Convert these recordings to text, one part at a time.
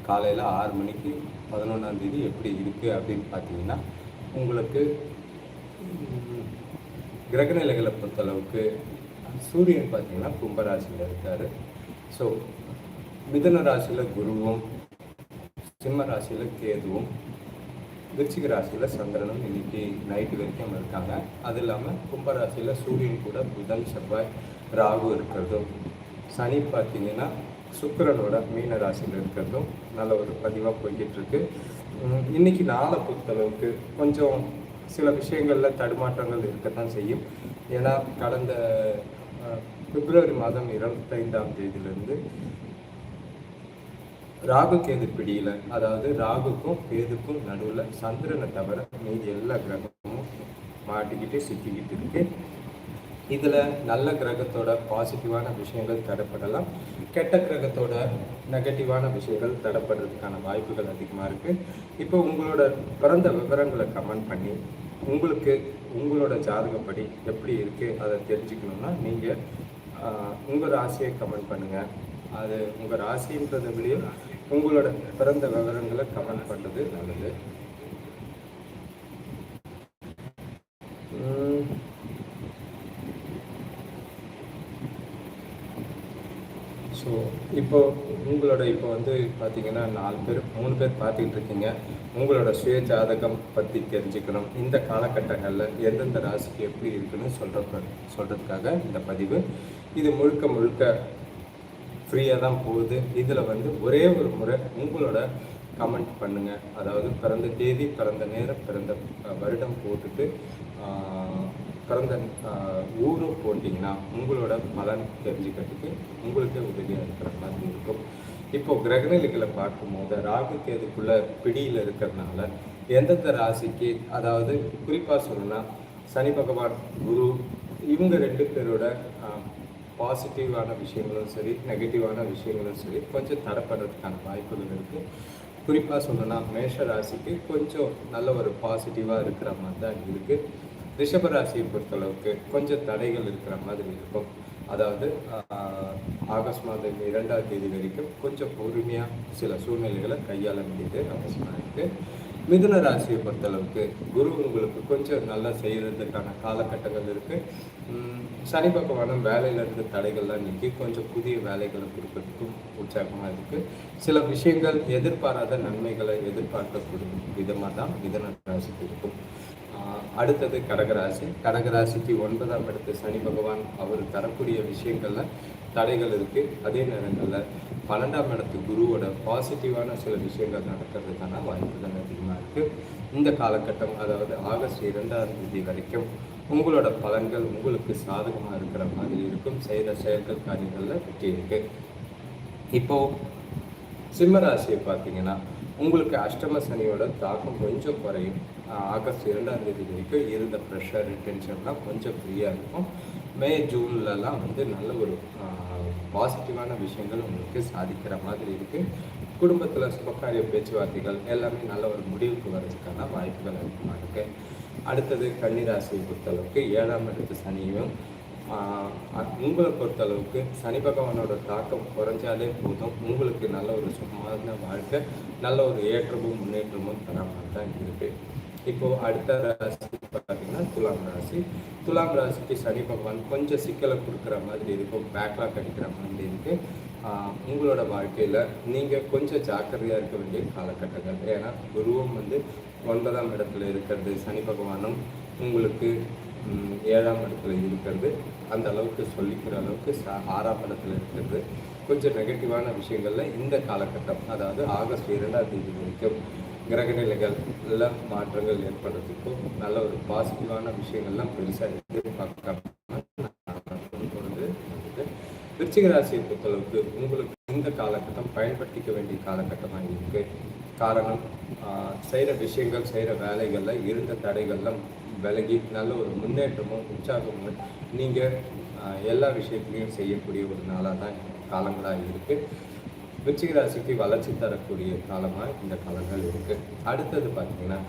காலையில் 6 மணிக்கு 11ஆம் தேதி எப்படி இருக்குது அப்படின்னு பார்த்தீங்கன்னா, உங்களுக்கு கிரகநிலைகளை பொறுத்தளவுக்கு சூரியன் பார்த்தீங்கன்னா கும்பராசியில் இருக்கார். ஸோ மிதுன ராசியில் குருவும், சிம்ம ராசியில் கேதுவும், விருச்சிக ராசியில் சந்திரனும் இன்னைக்கு நைட்டு வரைக்கும் இருக்காங்க. அது இல்லாமல் கும்பராசியில் சூரியன் கூட புதன், செவ்வாய், ராகு இருக்கிறதும், சனி பார்த்தீங்கன்னா சுக்கிரனோட மீன ராசியில் இருக்கிறதும் நல்ல ஒரு பதிவாக போய்கிட்டு இருக்கு. இன்னைக்கு நாளை பொறுத்தளவுக்கு கொஞ்சம் சில விஷயங்களில் தடுமாற்றங்கள் இருக்கத்தான் செய்யும். ஏன்னா கடந்த பிப்ரவரி மாதம் 25ஆம் தேதியிலிருந்து ராகு கேது பிடியில், அதாவது ராகுக்கும் கேதுக்கும் நடுவில் சந்திரனை தவிர மீதி எல்லா கிரகமும் மாட்டிக்கிட்டு சுற்றிக்கிட்டு இருக்கு. இதில் நல்ல கிரகத்தோட பாசிட்டிவான விஷயங்கள் தடைப்படலாம், கெட்ட கிரகத்தோட நெகட்டிவான விஷயங்கள் தடைப்படுறதுக்கான வாய்ப்புகள் அதிகமாக இருக்குது. இப்போ உங்களோட பிறந்த விவரங்களை கமெண்ட் பண்ணி உங்களுக்கு உங்களோட ஜாதகப்படி எப்படி இருக்குது அதை தெரிஞ்சுக்கணுன்னா நீங்கள் உங்கள் ராசியை கமெண்ட் பண்ணுங்கள். அது உங்கள் ராசின்றதை விட உங்களோட பிறந்த விவரங்களை கமெண்ட் பண்ணுறது நல்லது. ஸோ இப்போ வந்து பார்த்தீங்கன்னா 3 பேர் பார்த்துக்கிட்டு இருக்கீங்க. உங்களோட சுய ஜாதகம் பற்றி தெரிஞ்சுக்கணும், இந்த காலகட்டங்களில் எந்தெந்த ராசிக்கு எப்படி இருக்குன்னு சொல்கிறதுக்காக இந்த பதிவு. இது முழுக்க ஃப்ரீயாக தான் போகுது. இதில் வந்து ஒரே ஒரு முறை உங்களோட கமெண்ட் பண்ணுங்கள். அதாவது பிறந்த தேதி, பிறந்த நேரம், பிறந்த வருடம் போட்டுட்டு பிறந்த ஊரும் போட்டிங்கன்னா உங்களோட பலன் தெரிஞ்சுக்கிறதுக்கு உங்களுக்கே உதவியாக இருக்கிற மாதிரி இருக்கும். இப்போது கிரகநிலைகளை பார்க்கும்போது ராகு கேதுக்குள்ள பிடியில் இருக்கிறதுனால எந்தெந்த ராசிக்கு, அதாவது குறிப்பாக சொல்லணும்னா சனி பகவான், குரு, இவங்க 2 பேரோட பாசிட்டிவான விஷயங்களும் சரி, நெகட்டிவான விஷயங்களும் சரி கொஞ்சம் தடைப்படுறதுக்கான வாய்ப்புகள் இருக்குது. குறிப்பாக சொல்லணும்னா மேஷ ராசிக்கு கொஞ்சம் நல்ல ஒரு பாசிட்டிவாக இருக்கிற மாதிரி தான் இருக்குது. ரிஷப ராசியை பொறுத்தளவுக்கு கொஞ்சம் தடைகள் இருக்கிற மாதிரி இருக்கும். அதாவது ஆகஸ்ட் மாதம் 2ஆம் தேதி வரைக்கும் கொஞ்சம் பொறுமையாக சில சூழ்நிலைகளை கையாள வேண்டியது அவசியமாக இருக்குது. மிதுன ராசியை பொறுத்தளவுக்கு குரு உங்களுக்கு கொஞ்சம் நல்லா செய்கிறதுக்கான காலகட்டங்கள் இருக்குது. சனி பகவானும் வேலையிலிருந்து தடைகள்லாம் நீக்கி கொஞ்சம் புதிய வேலைகளை கொடுக்கறதுக்கும் உற்சாகமாக இருக்குது. சில விஷயங்கள் எதிர்பாராத நன்மைகளை எதிர்பார்க்கக்கூடிய விதமாக தான் மிதுன ராசிக்கு இருக்கும். அடுத்தது கடகராசிக்கு 9ஆம் இடத்து சனி பகவான் அவர் தரக்கூடிய விஷயங்களில் தடைகள் இருக்குது. அதே நேரங்களில் 12ஆம் இடத்து குருவோட பாசிட்டிவான சில விஷயங்கள் நடக்கிறதுக்கான வாய்ப்புகள் அதிகமாக இருக்குது. இந்த காலகட்டம், அதாவது ஆகஸ்ட் 2ஆம் தேதி வரைக்கும் உங்களோட பலன்கள் உங்களுக்கு சாதகமாக இருக்கிற மாதிரி இருக்கும். செய்கிற செயல்கள் காரியங்களில் வெற்றி இருக்குது. இப்போது சிம்ம ராசியை பார்த்தீங்கன்னா உங்களுக்கு அஷ்டம சனியோட தாக்கம் கொஞ்சம் குறையும். ஆகஸ்ட் 2ஆம் தேதி வரைக்கும் இருந்த ப்ரெஷர், டென்ஷன்லாம் கொஞ்சம் ஃப்ரீயாக இருக்கும். மே ஜூன்லலாம் வந்து நல்ல ஒரு பாசிட்டிவான விஷயங்கள் உங்களுக்கு சாதிக்கிற மாதிரி இருக்குது. குடும்பத்தில் சுபகாரிய பேச்சுவார்த்தைகள் எல்லாமே நல்ல ஒரு முடிவுக்கு வர்றதுக்கான வாய்ப்புகள் அதிகமாக இருக்குது. அடுத்தது கன்னிராசியை பொறுத்தளவுக்கு 7ஆம் இடத்து சனியும், உங்களை பொறுத்தளவுக்கு சனி பகவானோட தாக்கம் குறைஞ்சாலே போதும், உங்களுக்கு நல்ல ஒரு சுகமான வாழ்க்கை, நல்ல ஒரு ஏற்றமும் முன்னேற்றமும் தர மாதிரி தான் இருக்குது. இப்போது அடுத்த ராசி பார்த்தீங்கன்னா துலாம் ராசிக்கு சனி பகவான் கொஞ்சம் சிக்கலை கொடுக்குற மாதிரி இருக்கும், பேக்லாக் அடிக்கிற மாதிரி இருக்குது. உங்களோட வாழ்க்கையில் நீங்கள் கொஞ்சம் ஜாக்கிரதையாக இருக்க வேண்டிய காலகட்டங்கள். ஏன்னா குருவும் வந்து 9ஆம் இடத்துல இருக்கிறது, சனி பகவானும் உங்களுக்கு 7ஆம் இடத்துல இருக்கிறது, அந்த அளவுக்கு சொல்லிக்கிற அளவுக்கு 6ஆம் இடத்துல இருக்கிறது கொஞ்சம் நெகட்டிவான விஷயங்களில் இந்த காலகட்டம், அதாவது ஆகஸ்ட் 2ஆம் தேதி வரைக்கும் கிரகநிலைகள்ல மாற்றங்கள் ஏற்படுறதுக்கும் நல்ல ஒரு பாசிட்டிவான விஷயங்கள்லாம் பெருசாக எதிர்பார்க்காம விருச்சிக ராசியை பொறுத்தளவுக்கு உங்களுக்கு இந்த காலகட்டம் பயன்படுத்திக்க வேண்டிய காலகட்டமாக இருக்குது. காரணம், செய்கிற விஷயங்கள், செய்கிற வேலைகளில் இருந்த தடைகள்லாம் விலகி நல்ல ஒரு முன்னேற்றமும் உற்சாகமும் நீங்கள் எல்லா விஷயத்துலையும் செய்யக்கூடிய ஒரு நாளாக தான் காலங்களாக இருக்குது. விருச்சிக ராசிக்கு வளர்ச்சி தரக்கூடிய காலமாக இந்த காலங்கள் இருக்குது. அடுத்தது பார்த்திங்கன்னா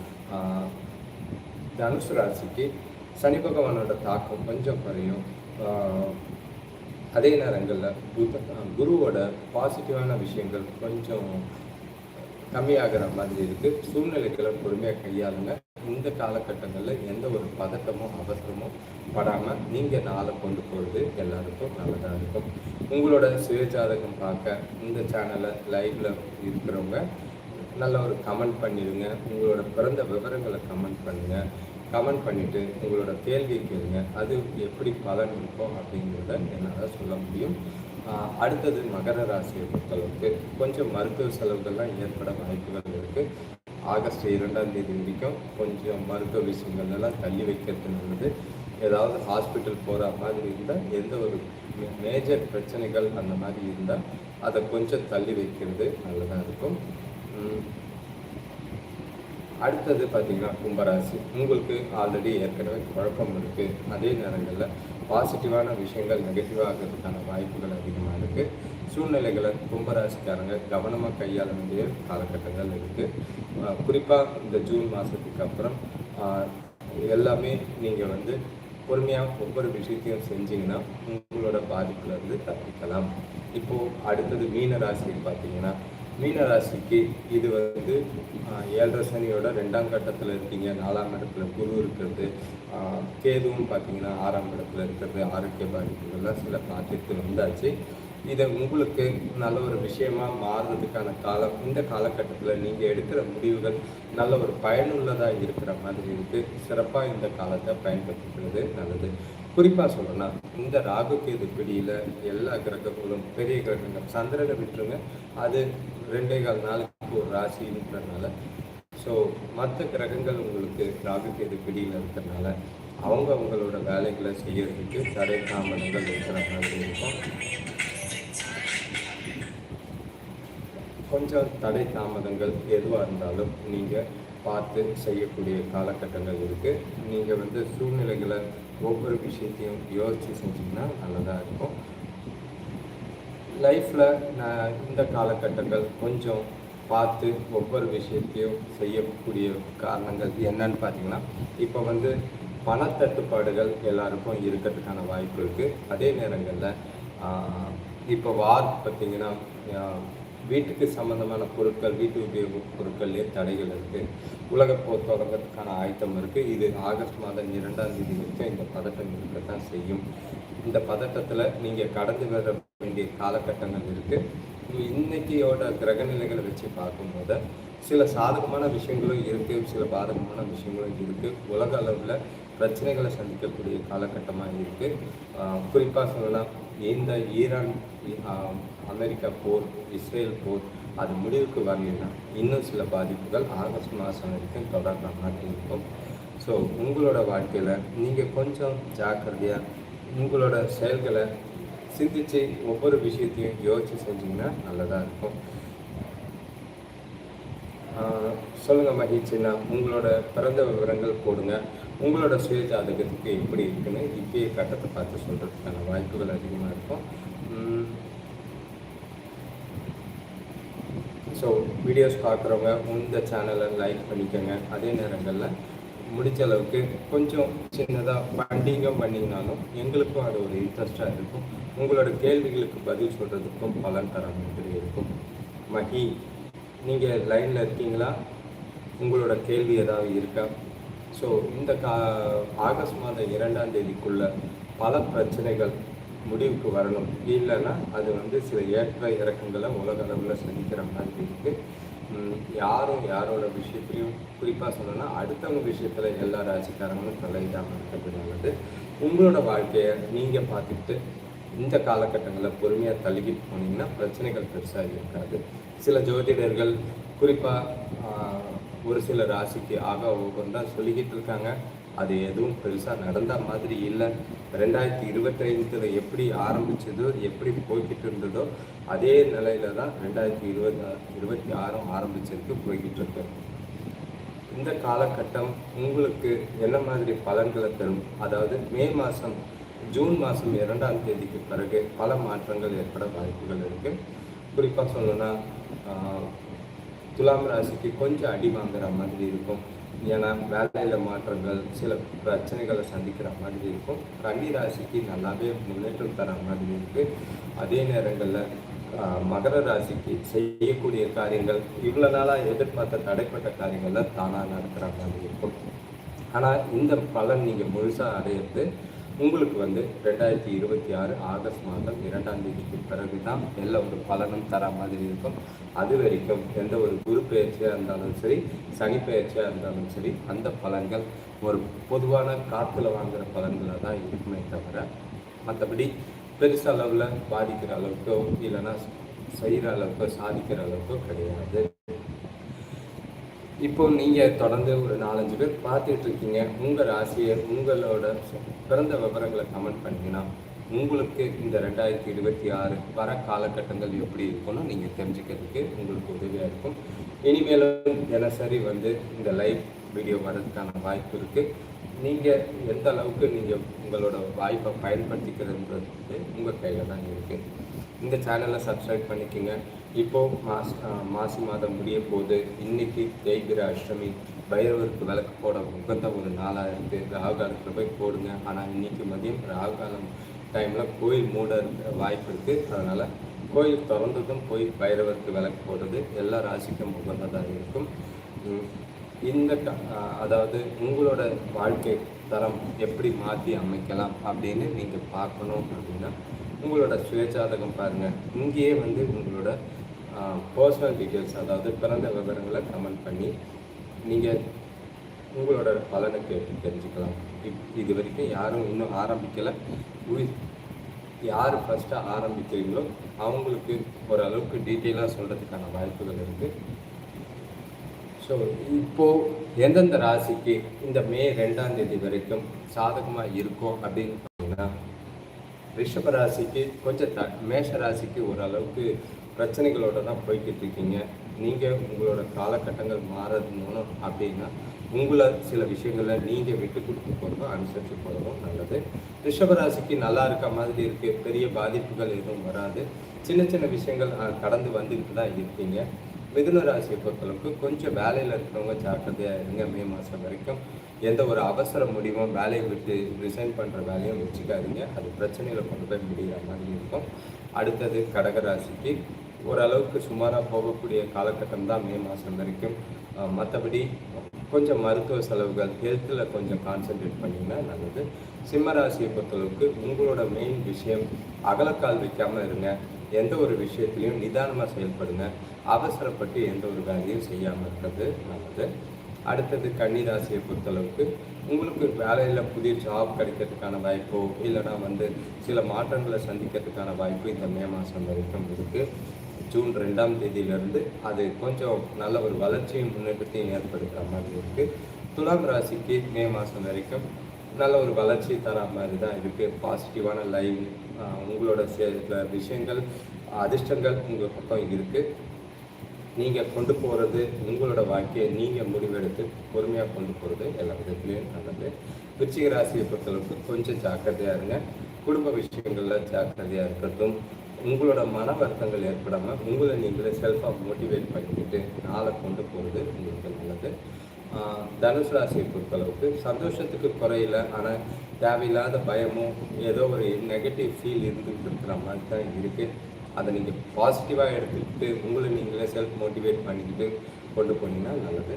தனுசு ராசிக்கு சனி பகவானோட தாக்கம் கொஞ்சம் குறையும். அதே நேரங்களில் குருவோட பாசிட்டிவான விஷயங்கள் கொஞ்சம் கம்மியாகிற மாதிரி இருக்குது. சூழ்நிலைகளை பொறுமையாக கையாளுங்க. இந்த காலகட்டங்களில் எந்த ஒரு பதட்டமும் அவசரமும் படாமல் நீங்கள் நாளை கொண்டு போகிறது எல்லாருக்கும் நல்லதாக இருக்கும். உங்களோட சுயஜாதகம் பார்க்க இந்த சேனலை லைவில் இருக்கிறவங்க நல்ல ஒரு கமெண்ட் பண்ணிடுங்க. உங்களோட பிறந்த விவரங்களை கமெண்ட் பண்ணுங்கள். கமெண்ட் பண்ணிவிட்டு உங்களோட கேள்வியை கேளுங்க. அது எப்படி பலன் இருக்கும் அப்படிங்கிறத என்னால் சொல்ல முடியும். அடுத்தது மகர ராசியை பொறுத்தளவுக்கு கொஞ்சம் மருத்துவ செலவுகள்லாம் ஏற்பட வாய்ப்புகள் இருக்குது. ஆகஸ்ட் 2ஆம் தேதி வரைக்கும் கொஞ்சம் மருத்துவ விஷயங்கள்லாம் தள்ளி வைக்கிறது நல்லது. ஏதாவது ஹாஸ்பிட்டல் போகிற மாதிரி இருந்தால், எந்த ஒரு மேஜர் பிரச்சனைகள் அந்த மாதிரி இருந்தால் அதை கொஞ்சம் தள்ளி வைக்கிறது நல்லதாக இருக்கும். அடுத்தது பார்த்திங்கன்னா கும்பராசி. உங்களுக்கு ஆல்ரெடி ஏற்கனவே குழப்பம் இருக்குது. அதே நேரங்களில் பாசிட்டிவான விஷயங்கள் நெகட்டிவாகிறதுக்கான வாய்ப்புகள் அதிகமாக இருக்குது. சூழ்நிலைகளை கும்பராசிக்காரங்க கவனமாக கையாள வேண்டிய காலகட்டங்கள் இருக்குது. குறிப்பாக இந்த ஜூன் மாதத்துக்கு அப்புறம் எல்லாமே நீங்கள் வந்து பொறுமையாக ஒவ்வொரு விஷயத்தையும் செஞ்சீங்கன்னா உங்களோட பாதிப்புலேருந்து தப்பிக்கலாம். இப்போது அடுத்தது மீன ராசியை பார்த்தீங்கன்னா, மீனராசிக்கு இது வந்து 7.5 சனியோட 2ஆம் கட்டத்தில் இருக்கீங்க. 4ஆம் இடத்துல குரு இருக்கிறது, கேதுவும் பார்த்தீங்கன்னா 6ஆம் இடத்துல இருக்கிறது. ஆரோக்கிய பாதிப்புகள்லாம் சில பார்த்துட்டு வந்தாச்சு. இதை உங்களுக்கு நல்ல ஒரு விஷயமா மாறுறதுக்கான காலம். இந்த காலகட்டத்தில் நீங்கள் எடுக்கிற முடிவுகள் நல்ல ஒரு பயனுள்ளதாக இருக்கிற மாதிரி இருக்குது. சிறப்பாக இந்த காலத்தை பயன்படுத்துகிறது நல்லது. குறிப்பாக சொல்லணும்னா, இந்த ராகு கேது பிடியில் எல்லா கிரகங்களும் பெரிய கிரகங்கள், சந்திரனை விட்டுருங்க, அது 2.25 நாளுக்கு ஒரு ராசின்றதுனால. ஸோ மற்ற கிரகங்கள் உங்களுக்கு ராகு கேது பிடியில் இருக்கிறதுனால அவங்களோட வேலைகளை செய்யறதுக்கு தடை தாமதங்கள் இருக்கிற மாதிரி இருக்கும். கொஞ்சம் தடை தாமதங்கள் எதுவாக இருந்தாலும் நீங்கள் பார்த்து செய்யக்கூடிய காலகட்டங்கள் இருக்குது. நீங்கள் வந்து சூழ்நிலைகளை ஒவ்வொரு விஷயத்தையும் யோசித்து செஞ்சிங்கன்னா நல்லதாக இருக்கும். லைஃப்பில் நான் இந்த காலகட்டங்கள் கொஞ்சம் பார்த்து ஒவ்வொரு விஷயத்தையும் செய்யக்கூடிய காரணங்கள் என்னன்னு பார்த்தீங்கன்னா, இப்போ வந்து பணத்தட்டுப்பாடுகள் எல்லாருக்கும் இருக்கிறதுக்கான வாய்ப்பு இருக்குது. அதே நேரங்களில் இப்போ வார் பார்த்திங்கன்னா, வீட்டுக்கு சம்மந்தமான பொருட்கள், வீட்டு உபயோக பொருட்கள்லேயே தடைகள் இருக்குது. உலகப்போர் தொடங்கிறதுக்கான ஆயத்தம் இருக்குது. இது ஆகஸ்ட் மாதம் 2ஆம் தேதி வரைக்கும் இந்த பதட்டம் இருக்கத்தான் செய்யும். இந்த பதட்டத்தில் நீங்கள் கடந்து வர வேண்டிய காலகட்டங்கள் இருக்குது. இன்னைக்கியோட கிரகநிலைகளை வச்சு பார்க்கும்போது சில சாதகமான விஷயங்களும் இருக்குது, சில பாதகமான விஷயங்களும் இருக்குது. உலக அளவில் பிரச்சனைகளை சந்திக்கக்கூடிய காலகட்டமாக இருக்குது. குறிப்பாக சொல்லலாம், இந்த ஈரான் அமெரிக்கா போர், இஸ்ரேல் போர் அது முடிவுக்கு வரலைன்னா இன்னும் சில பாதிப்புகள் ஆகஸ்ட் மாதம் வரைக்கும் தொடர்ற மாதிரி இருக்கும். ஸோ உங்களோட வாழ்க்கையில் நீங்கள் கொஞ்சம் ஜாக்கிரதையாக உங்களோட செயல்களை சிந்தித்து ஒவ்வொரு விஷயத்தையும் யோசித்து செஞ்சிங்கன்னா நல்லதாக இருக்கும். சொல்லுங்கள் மகிழ்ச்சின்னா, உங்களோட பிறந்த விவரங்கள் போடுங்க. உங்களோட சுய ஜாதகத்துக்கு எப்படி இருக்குன்னு இப்பயே கட்டத்தை பார்த்து சொல்கிறதுக்கான வாய்ப்புகள் அதிகமாக இருக்கும். ஸோ வீடியோஸ் பார்க்குறவங்க இந்த சேனலை லைக் பண்ணிக்கோங்க. அதே நேரங்களில் முடித்த அளவுக்கு கொஞ்சம் சின்னதாக ஃபண்டிங்கும் பண்ணிங்கனாலும் எங்களுக்கும் அது ஒரு இன்ட்ரெஸ்டாக இருக்கும். உங்களோட கேள்விகளுக்கு பதில் சொல்கிறதுக்கும் பலன் தர மாதிரி இருக்கும். மகி, நீங்கள் லைனில் இருக்கீங்களா? உங்களோட கேள்வி ஏதாவது இருக்கா? ஸோ இந்த ஆகஸ்ட் மாதம் 2ஆம் தேதிக்குள்ளே பல பிரச்சனைகள் முடிவுக்கு வரணும். இல்லைன்னா அது வந்து சில ஏற்ற இறக்கங்களை உலக அளவில் சந்திக்கிற மாதிரி இருக்குது. யாரும் யாரோட விஷயத்துலையும், குறிப்பாக சொல்லணும்னா அடுத்தவங்க விஷயத்தில் எல்லா ராசிக்காரங்களும் தலையிடாமல் இருக்கிறது நல்லது. உங்களோட வாழ்க்கையை நீங்கள் பார்த்துக்கிட்டு இந்த காலகட்டங்களில் பொறுமையாக தள்ளிக்கிட்டு போனீங்கன்னா பிரச்சனைகள் பெருசாக இருக்காது. சில ஜோதிடர்கள் குறிப்பாக ஒரு சில ராசிக்கு ஒவ்வொன்று தான் சொல்லிக்கிட்டு இருக்காங்க. அது எதுவும் பெருசாக நடந்த மாதிரி இல்லை. 2025 எப்படி ஆரம்பிச்சதோ, எப்படி போய்கிட்டு இருந்ததோ அதே நிலையில தான் 2026 ஆரம்பிச்சிருக்கு, போய்கிட்டு இருக்கு. இந்த காலகட்டம் உங்களுக்கு என்ன மாதிரி பலன்களை தரும்? அதாவது மே மாதம், ஜூன் மாதம் 2ஆம் தேதிக்கு பிறகு பல மாற்றங்கள் ஏற்பட வாய்ப்புகள் இருக்குது. குறிப்பாக சொல்லணும்னா, துலாம் ராசிக்கு கொஞ்சம் அடி வாங்குற மாதிரி இருக்கும். ஏன்னா வேலையில் மாற்றங்கள், சில பிரச்சனைகளை சந்திக்கிற மாதிரி இருக்கும். கன்னி ராசிக்கு நல்லாவே முன்னேற்றம் தர மாதிரி இருக்குது. அதே நேரங்களில் மகர ராசிக்கு செய்யக்கூடிய காரியங்கள் இவ்வளோ நாளாக எதிர்பார்த்த தடைப்பட்ட காரியங்கள்லாம் தானாக நடக்கிற மாதிரி இருக்கும். ஆனால் இந்த பலன் நீங்கள் முழுசாக அடையிறது உங்களுக்கு 2026 ஆகஸ்ட் மாதம் 2ஆம் தேதிக்கு பிறகு தான் எல்லா ஒரு பலனும் தர மாதிரி இருக்கும். அது வரைக்கும் எந்த ஒரு குரு பயிற்சியாக இருந்தாலும் சரி, சனி பயிற்சியாக இருந்தாலும் சரி, அந்த பலன்கள் ஒரு பொதுவான காற்றுல வாங்குகிற பலன்களாக தான் இருக்குமே தவிர மற்றபடி பெருசளவில் பாதிக்கிற அளவுக்கோ இல்லைன்னா செய்கிற அளவுக்கோ சாதிக்கிற அளவுக்கோ கிடையாது. இப்போ நீங்கள் தொடர்ந்து ஒரு 4-5 பேர் பார்த்துட்டு இருக்கீங்க. உங்கள் ராசியை உங்களோட பிறந்த விவரங்களை கமெண்ட் பண்ணிங்கன்னா உங்களுக்கு இந்த 2026 வர காலகட்டங்கள் எப்படி இருக்கும்னு நீங்கள் தெரிஞ்சுக்கிறதுக்கு உங்களுக்கு உதவியாக இருக்கும். இனிமேலும் தினசரி இந்த லைவ் வீடியோ வர்றதுக்கான வாய்ப்பு இருக்குது. நீங்கள் எந்த அளவுக்கு நீங்கள் உங்களோட வாய்ப்பை பயன்படுத்திக்கிறதுன்றது உங்கள் கையில் தான் இருக்குது. இந்த சேனலை சப்ஸ்கிரைப் பண்ணிக்கோங்க. இப்போது மாசி மாதம் முடிய போது இன்றைக்கி தேய்பிர அஷ்டமி, பைரவருக்கு விளக்கு போட உகந்த ஒரு நாளாக இருக்குது. ராகு காலத்தில் போய் போடுங்க. ஆனால் இன்றைக்கி மதியம் ராகு காலம் டைமில் கோயில் மூட வாய்ப்பு இருக்குது. அதனால் கோயில் திறந்ததும் போய் பைரவருக்கு விளக்கு போடுறது எல்லா ராசிக்கும் உகந்ததாக இருக்கும். இந்த அதாவது உங்களோட வாழ்க்கை தரம் எப்படி மாற்றி அமைக்கலாம் அப்படின்னு நீங்கள் பார்க்கணும் அப்படின்னா உங்களோட சுயஜாதகம் பாருங்கள். இங்கேயே உங்களோட பர்சனல் டீட்டெயில்ஸ், அதாவது பிறந்த விவரங்களை கமெண்ட் பண்ணி நீங்கள் உங்களோட பலனை கேட்டு தெரிஞ்சுக்கலாம். இது வரைக்கும் யாரும் இன்னும் ஆரம்பிக்கலை. யார் ஃபஸ்ட்டாக ஆரம்பிக்கிறீங்களோ அவங்களுக்கு ஓரளவுக்கு டீட்டெயிலாக சொல்கிறதுக்கான வாய்ப்புகள் இருக்குது. ஸோ இப்போது எந்தெந்த ராசிக்கு இந்த மே 2ஆம் தேதி வரைக்கும் சாதகமாக இருக்கும் அப்படின்னு பார்த்தீங்கன்னா, ரிஷப ராசிக்கு கொஞ்சம் மேஷ ராசிக்கு ஓரளவுக்கு பிரச்சனைகளோடு தான் போய்கிட்டு இருக்கீங்க. நீங்கள் உங்களோட காலகட்டங்கள் மாறணும் அப்படின்னா உங்களை சில விஷயங்களில் நீங்கள் விட்டு கொடுத்து போகிறதும் அனுசரித்து போகிறதும் நல்லது. ரிஷபராசிக்கு நல்லா இருக்க மாதிரி இருக்குது. பெரிய பாதிப்புகள் எதுவும் வராது. சின்ன சின்ன விஷயங்கள் கடந்து வந்துக்கிட்டு தான் இருக்கீங்க. மிதுன ராசியை பொறுத்தளவுக்கு கொஞ்சம் வேலையில் இருக்கிறவங்க ஜாக்கிரதையாக இருங்க. மே மாதம் வரைக்கும் எந்த ஒரு அவசர முடிவும் வேலையை விட்டு ரிசைன் பண்ணுற வேலையும் வச்சுக்காதீங்க. அது பிரச்சனையில் கொண்டு போய் முடிகிற மாதிரி இருக்கும். அடுத்தது கடகராசிக்கு ஓரளவுக்கு சுமாராக போகக்கூடிய காலகட்டம் தான் மே மாதம் வரைக்கும். மற்றபடி கொஞ்சம் மருத்துவ செலவுகள், ஹெல்த்தில் கொஞ்சம் கான்சென்ட்ரேட் பண்ணிங்கன்னா நல்லது. சிம்ம ராசியை பொறுத்தளவுக்கு உங்களோட மெயின் விஷயம் அகலக்கால் வைக்காமல் இருங்க. எந்த ஒரு விஷயத்துலையும் நிதானமாக செயல்படுங்க. அவசரப்பட்டு எந்த ஒரு வேலையும் செய்யாமல் இருக்கிறது நல்லது. அடுத்தது கன்னி ராசியை பொறுத்தளவுக்கு உங்களுக்கு வேலையில் புதிய ஜாப் கிடைக்கிறதுக்கான வாய்ப்போ இல்லைனா சில மாற்றங்களை சந்திக்கிறதுக்கான வாய்ப்பு இந்த மே மாதம் வரைக்கும் இருக்குது. ஜூன் 2ஆம் தேதியிலேருந்து அது கொஞ்சம் நல்ல ஒரு வளர்ச்சியும் முன்னேற்றத்தையும் ஏற்படுத்துகிற மாதிரி இருக்குது. துலாம் ராசிக்கு மே மாதம் வரைக்கும் நல்ல ஒரு வளர்ச்சி தர மாதிரி தான் இருக்குது. பாசிட்டிவான லைன், உங்களோட சில விஷயங்கள், அதிர்ஷ்டங்கள் உங்கள் பக்கம் இருக்குது. நீங்கள் கொண்டு போகிறது உங்களோட வாழ்க்கையை நீங்கள் முடிவெடுத்து பொறுமையாக கொண்டு போகிறது எல்லா விதத்துலேயும் நல்லது. விருச்சிக ராசியை பொறுத்தளவுக்கு கொஞ்சம் ஜாக்கிரதையாக இருங்க. குடும்ப விஷயங்களில் ஜாக்கிரதையாக இருக்கிறதும், உங்களோட மன வருத்தங்கள் ஏற்படாமல் உங்களை நீங்களே செல்ஃபாக மோட்டிவேட் பண்ணிக்கிட்டு நாளை கொண்டு போகிறது உங்களுக்கு நல்லது. தனுசு ராசியை பொறுத்தளவுக்கு சந்தோஷத்துக்கு குறையில, ஆனால் தேவையில்லாத பயமும் ஏதோ ஒரு நெகட்டிவ் ஃபீல் இருந்துகிட்டு இருக்கிற மாதிரி தான் இருக்குது. அதை நீங்கள் பாசிட்டிவாக எடுத்துக்கிட்டு உங்களை நீங்களே செல்ஃப் மோட்டிவேட் பண்ணிக்கிட்டு கொண்டு போனீங்கன்னா நல்லது.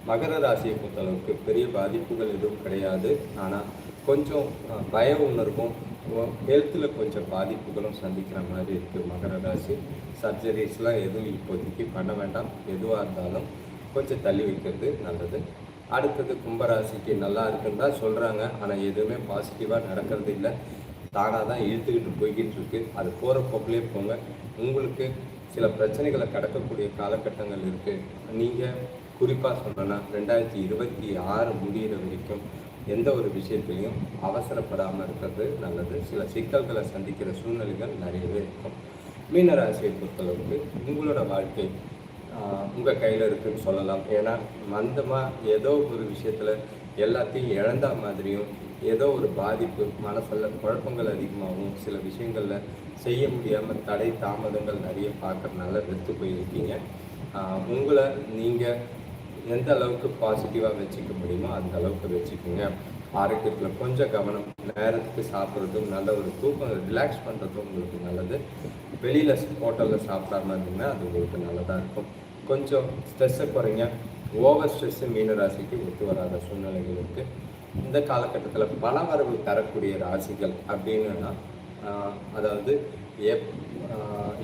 மகர ராசியை பொறுத்தளவுக்கு பெரிய பாதிப்புகள் எதுவும் கிடையாது. ஆனால் கொஞ்சம் பய உணர்வும் ஹெல்த்தில் கொஞ்சம் பாதிப்புகளும் சந்திக்கிற மாதிரி இருக்குது. மகர ராசி சர்ஜரிஸ்லாம் எதுவும் இப்போதைக்கு பண்ண வேண்டாம். எதுவாக இருந்தாலும் கொஞ்சம் தள்ளி வைக்கிறது நல்லது. அடுத்தது கும்பராசிக்கு நல்லா இருக்குன்னு தான் சொல்கிறாங்க. ஆனால் எதுவுமே பாசிட்டிவாக நடக்கிறது இல்லை. தானாக தான் இழுத்துக்கிட்டு போய்கிட்டு இருக்கு. அது போகிற போக்கிலே போங்க. உங்களுக்கு சில பிரச்சனைகளை கடக்கக்கூடிய காலகட்டங்கள் இருக்குது. நீங்கள் குறிப்பாக சொல்லணும்னா 2026 முடிகிற வரைக்கும் எந்த ஒரு விஷயத்துலையும் அவசரப்படாமல் இருக்கிறது நல்லது. சில சிக்கல்களை சந்திக்கிற சூழ்நிலைகள் நிறையவே இருக்கும். மீனராசியை பொறுத்தளவுக்கு உங்களோட வாழ்க்கை உங்கள் கையில் இருக்குதுன்னு சொல்லலாம். ஏன்னா மந்தமாக ஏதோ ஒரு விஷயத்தில் எல்லாத்தையும் இழந்த மாதிரியும், ஏதோ ஒரு பாதிப்பு, மனசில் குழப்பங்கள் அதிகமாகவும், சில விஷயங்களில் செய்ய முடியாமல் தடை தாமதங்கள் நிறைய பார்க்கறதுனால வெறுத்து போயிருக்கீங்க. உங்களை நீங்கள் எந்த அளவுக்கு பாசிட்டிவாக வச்சுக்க முடியுமோ அந்த அளவுக்கு வச்சுக்கோங்க. ஆரோக்கியத்தில் கொஞ்சம் கவனம், நேரத்துக்கு சாப்பிட்றதும், நல்ல ஒரு தூக்கம் ரிலாக்ஸ் பண்ணுறதும் உங்களுக்கு நல்லது. வெளியில் ஹோட்டலில் சாப்பிடாம இருந்தீங்கன்னா அது உங்களுக்கு நல்லதாக இருக்கும். கொஞ்சம் ஸ்ட்ரெஸ்ஸை குறைங்க. ஓவர் ஸ்ட்ரெஸ்ஸு மீன ராசிக்கு ஒத்து வராத சூழ்நிலைகள் இருக்குது. இந்த காலகட்டத்தில் பணவரவு தரக்கூடிய ராசிகள் அப்படின்னா அதாவது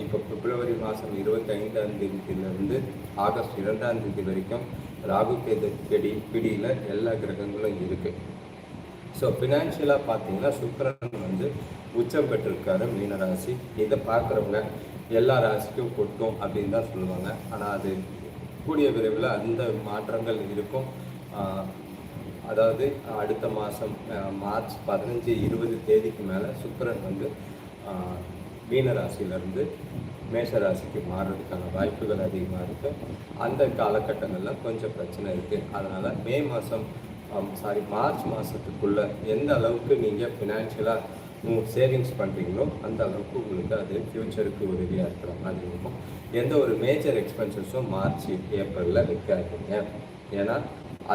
இப்போ பிப்ரவரி மாதம் 25ஆம் தேதியிலிருந்து ஆகஸ்ட் 2ஆம் தேதி வரைக்கும் ராகு கேது பிடியில் எல்லா கிரகங்களும் இருக்குது. ஸோ ஃபினான்ஷியலாக பார்த்தீங்கன்னா சுக்கிரன் வந்து உச்சம் பெற்றிருக்காரு மீனராசி. இதை பார்க்குறவங்க எல்லா ராசிக்கும் கொட்டும் அப்படின்னு தான் சொல்லுவாங்க. ஆனால் அது கூடிய விரைவில் அந்த மாற்றங்கள் இருக்கும். அதாவது அடுத்த மாதம் மார்ச் 15-20 தேதிக்கு மேலே சுக்கிரன் வந்து மீனராசியிலேருந்து மேஷராசிக்கு மாறுறதுக்கான வாய்ப்புகள் அதிகமாக இருக்குது. அந்த காலகட்டங்களில் கொஞ்சம் பிரச்சனை இருக்குது. அதனால் மார்ச் மாதத்துக்குள்ளே எந்த அளவுக்கு நீங்கள் ஃபினான்ஷியலாக சேவிங்ஸ் பண்ணுறீங்களோ அந்த அளவுக்கு உங்களுக்கு அது ஃப்யூச்சருக்கு உதவியாக இருக்கிற மாதிரி இருக்கும். எந்த ஒரு மேஜர் எக்ஸ்பென்சஸும் மார்ச் ஏப்ரலில் வைக்காதீங்க. ஏன்னா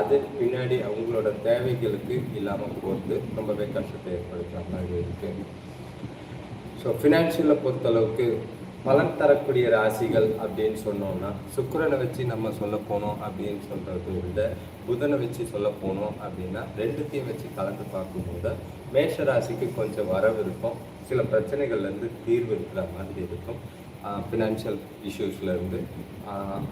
அது பின்னாடி அவங்களோட தேவைகளுக்கு இல்லாமல் போகிறது ரொம்பவே கஷ்டத்தை ஏற்படுத்துகிற மாதிரி இருக்குது. ஸோ ஃபினான்ஷியலை பொறுத்தளவுக்கு பலன் தரக்கூடிய ராசிகள் அப்படின்னு சொன்னோம்னா சுக்கிரனை வச்சு நம்ம சொல்ல போனோம் அப்படின்னு சொல்கிறத விட புதனை வச்சு சொல்ல போனோம் அப்படின்னா ரெண்டுத்தையும் வச்சு கலந்து பார்க்கும்போது மேஷ ராசிக்கு கொஞ்சம் வரவு இருக்கும். சில பிரச்சனைகள்லேருந்து தீர்வு இருக்கிற மாதிரி இருக்கும் ஃபினான்ஷியல் இஷ்யூஸ்லேருந்து.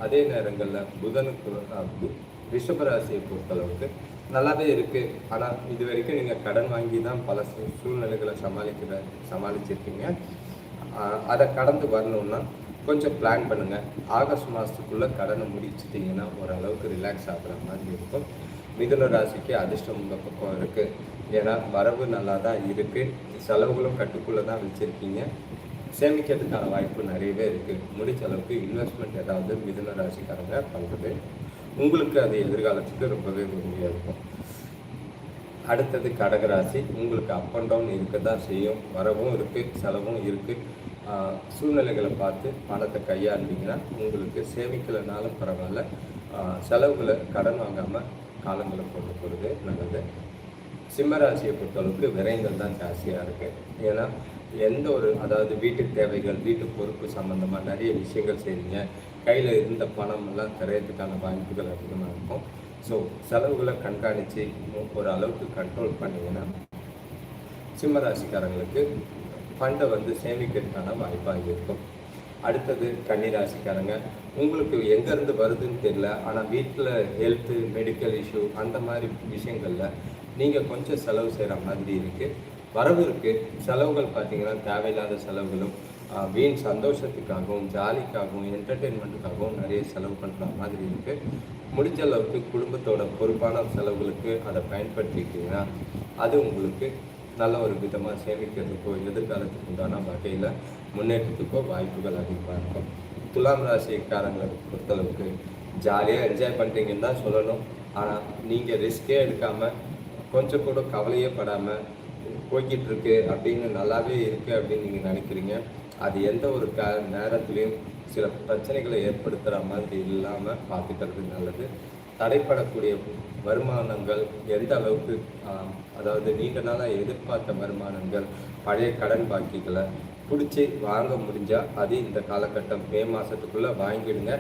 அதே நேரங்களில் புதனுக்கு ரிஷபராசியை பொறுத்தளவுக்கு நல்லாவே இருக்குது. ஆனால் இது வரைக்கும் நீங்கள் கடன் வாங்கி தான் பல சூழ்நிலைகளை சமாளிச்சிருக்கீங்க. அதை கடந்து வரணுன்னா கொஞ்சம் பிளான் பண்ணுங்கள். ஆகஸ்ட் மாதத்துக்குள்ளே கடனை முடிச்சிட்டிங்கன்னா ஓரளவுக்கு ரிலாக்ஸ் ஆகிற மாதிரி இருக்கும். மிதுன ராசிக்கு அதிர்ஷ்டம் உங்கள் பக்கம் இருக்குது. ஏன்னா வரவு நல்லா தான் இருக்குது, செலவுகளும் கட்டுக்குள்ளே தான் வச்சுருக்கீங்க. சேமிக்கிறதுக்கான வாய்ப்பு நிறையவே இருக்குது. முடிச்ச அளவுக்கு இன்வெஸ்ட்மெண்ட் ஏதாவது மிதுன ராசிக்காரங்க பண்ணுறது உங்களுக்கு அது எதிர்காலத்துக்கு ரொம்பவே உதவியாக இருக்கும். அடுத்தது கடகராசி. உங்களுக்கு அப் அண்ட் டவுன் இருக்க தான் செய்யும். வரவும் இருக்குது, செலவும் இருக்குது. சூழ்நிலைகளை பார்த்து பணத்தை கையாண்டிங்கன்னா உங்களுக்கு சேமிக்கலைனாலும் பரவாயில்ல, செலவுகளை கடன் வாங்காமல் காலங்களை கொண்டு போகிறது நல்லது. சிம்மராசியை பொறுத்தளவுக்கு விரயங்கள் தான் ஜாஸ்தியாக இருக்குது. ஏன்னா அதாவது வீட்டு தேவைகள், வீட்டு பொறுப்பு சம்மந்தமாக நிறைய விஷயங்கள் செய்றீங்க. கையில் இருந்த பணம் எல்லாம் கரையிறதுக்கான வாய்ப்புகள் அதிகமாக இருக்கும். ஸோ செலவுகளை கண்காணித்து ஒரு அளவுக்கு கண்ட்ரோல் பண்ணிங்கன்னா சிம்மராசிக்காரங்களுக்கு ஃபண்டை வந்து சேமிக்கிறதுக்கான வாய்ப்பாக இருக்கும். அடுத்தது கன்னிராசிக்காரங்க. உங்களுக்கு எங்கேருந்து வருதுன்னு தெரியல, ஆனால் வீட்டில் ஹெல்த்து, மெடிக்கல் இஷ்யூ அந்த மாதிரி விஷயங்களில் நீங்கள் கொஞ்சம் செலவு செய்கிற மாதிரி இருக்குது. வரவு இருக்குது, செலவுகள் பார்த்திங்கன்னா தேவையில்லாத செலவுகளும் வீண் சந்தோஷத்துக்காகவும் ஜாலிக்காகவும் என்டர்டெயின்மெண்ட்டுக்காகவும் நிறைய செலவு பண்ணுற மாதிரி இருக்குது. முடிஞ்ச அளவுக்கு குடும்பத்தோட பொறுப்பான செலவுகளுக்கு அதை பயன்படுத்திக்கிட்டிங்கன்னா அது உங்களுக்கு நல்ல ஒரு விதமாக சேமிக்கிறதுக்கோ எதிர்காலத்துக்கு உண்டான வகையில் முன்னேற்றத்துக்கோ வாய்ப்புகள் அதிகமாக இருக்கும். துலாம் ராசிக்காரங்களை பொறுத்தளவுக்கு ஜாலியாக என்ஜாய் பண்ணுறீங்கன்னு தான் சொல்லணும். ஆனால் நீங்கள் ரிஸ்கே எடுக்காமல் கொஞ்சம் கூட கவலையே படாமல் போய்கிட்டு இருக்கு அப்படின்னு நல்லாவே இருக்குது அப்படின்னு நீங்கள் நினைக்கிறீங்க. அது எந்த ஒரு நேரத்துலையும் சில பிரச்சனைகளை ஏற்படுத்துகிற மாதிரி இல்லாமல் பார்த்துக்கிறது நல்லது. தடைப்படக்கூடிய வருமானங்கள் எந்த அளவுக்கு அதாவது நீண்ட நாளாக எதிர்பார்த்த வருமானங்கள், பழைய கடன் பாக்கிகளை பிடிச்சி வாங்க முடிஞ்சால் அது இந்த காலகட்டம் மே மாதத்துக்குள்ளே வாங்கிடுங்க.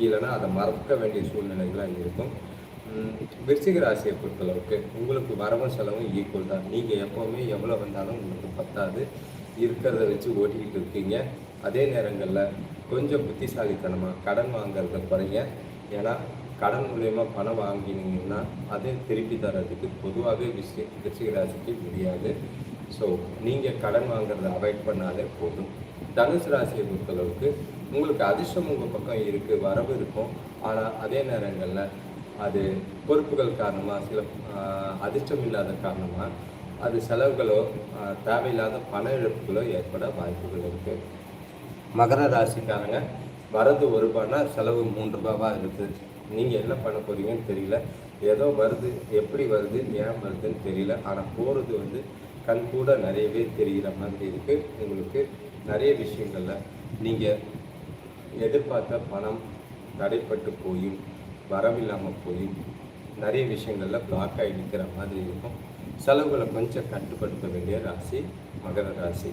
இல்லைன்னா அதை மறக்க வேண்டிய சூழ்நிலைகளாக இருக்கும். விருச்சிக ராசியை பொறுத்தளவுக்கு உங்களுக்கு வரவும் செலவும் ஈக்குவல் தான். நீங்கள் எப்போவுமே எவ்வளோ வந்தாலும் உங்களுக்கு பத்தாது, இருக்கிறத வச்சு ஓட்டிக்கிட்டு இருக்கீங்க. அதே நேரங்களில் கொஞ்சம் புத்திசாலித்தனமாக கடன் வாங்கிறத குறைங்க. ஏன்னா கடன் மூலயமா பணம் வாங்கினீங்கன்னா அது திருப்பி தர்றதுக்கு பொதுவாகவே விருச்சிக ராசிக்கு முடியாது. ஸோ நீங்கள் கடன் வாங்குறத அவாய்ட் பண்ணாலே போதும். தனுசு ராசியை பொறுத்தளவுக்கு உங்களுக்கு அதிர்ஷ்டம் உங்கள் பக்கம் இருக்குது, வரவு இருக்கும். ஆனால் அதே நேரங்களில் அது பொறுப்புகள் காரணமாக சில அதிர்ஷ்டம் இல்லாத காரணமாக அது செலவுகளோ தேவையில்லாத பண இழப்புகளோ ஏற்பட வாய்ப்புகள் இருக்குது. மகர ராசிக்காரங்க வரது ₹1 செலவு ₹3 இருக்குது. நீங்கள் என்ன பண்ண போகிறீங்கன்னு தெரியல. ஏதோ வருது, எப்படி வருது, ஏன் வருதுன்னு தெரியல. ஆனால் போகிறது வந்து கண் கூட நிறையவே தெரிகிற மாதிரி இருக்குது. உங்களுக்கு நிறைய விஷயங்களில் நீங்கள் எதிர்பார்த்த பணம் தடைப்பட்டு போயும் வரவில்லாமல் போயும் நிறைய விஷயங்களில் பிளாக் ஆகி நிற்கிற மாதிரி இருக்கும். செலவுகளை கொஞ்சம் கட்டுப்படுத்த வேண்டிய ராசி மகர ராசி.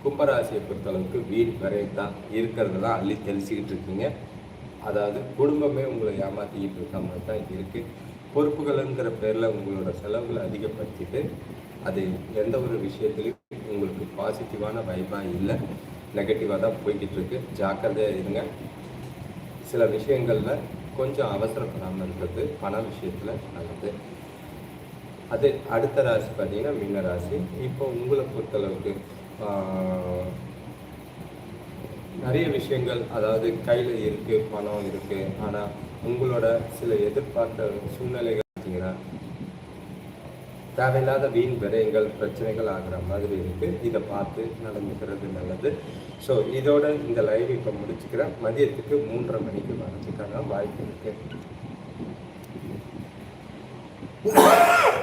கும்பராசியை பொறுத்தளவுக்கு வீடு வரை தான் இருக்கிறதெல்லாம் அள்ளி தெளிச்சிக்கிட்டு இருக்கீங்க. அதாவது குடும்பமே உங்களை ஏமாற்றிக்கிட்டு இருக்க மாதிரி தான் இருக்குது. பொறுப்புகளுங்கிற பேரில் உங்களோட செலவுகளை அதிகப்படுத்திட்டு அது எந்த ஒரு விஷயத்துலையும் உங்களுக்கு பாசிட்டிவான வைப்பாக இல்லை, நெகட்டிவாக தான் போய்கிட்டு இருக்கு. ஜாக்கிரதையாக இருங்க. சில விஷயங்களில் கொஞ்சம் அவசரப்படாமல் இருக்கிறது பண விஷயத்தில் நல்லது. அது அடுத்த ராசி பார்த்தீங்கன்னா மீன ராசி. இப்போ உங்களை பொறுத்தளவுக்கு நிறைய விஷயங்கள், அதாவது கையில் இருக்குது, பணம் இருக்குது, ஆனால் உங்களோட சில எதிர்பார்த்த சூழ்நிலைகள் பார்த்தீங்கன்னா தேவையில்லாத வீண் விரயங்கள் பிரச்சனைகள் ஆகிற மாதிரி இருக்குது. இதை பார்த்து நடந்துக்கிறது நல்லது. ஸோ இதோட இந்த லைவ் இப்போ முடிச்சுக்கிறேன். மதியத்துக்கு 3:30 மணிக்கு வரதுக்கான வாய்ப்பு இருக்குது.